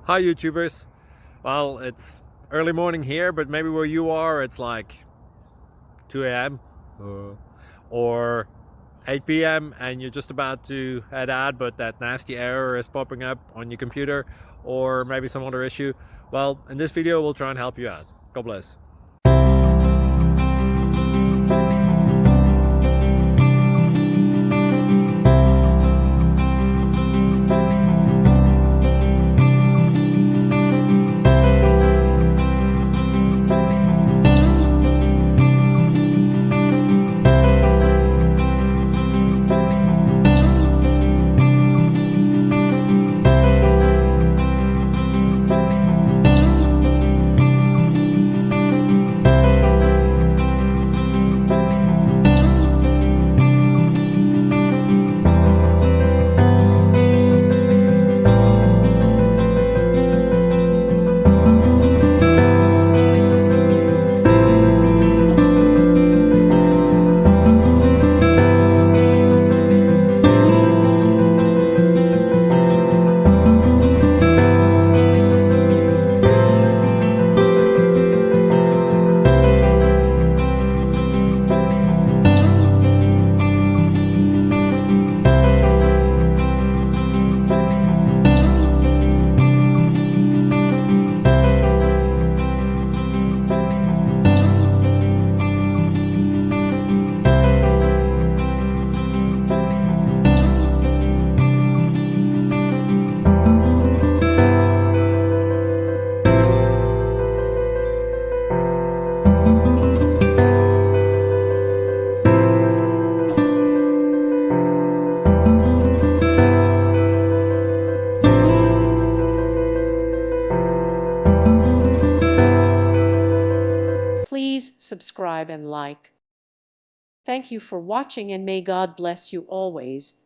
Hi YouTubers. Well, it's early morning here, but maybe where you are it's like 2 a.m. or 8 p.m. and you're just about to head out, but that nasty error is popping up on your computer, or maybe some other issue. Well, in this video we'll try and help you out. God bless. Please subscribe and like. Thank you for watching, and may God bless you always.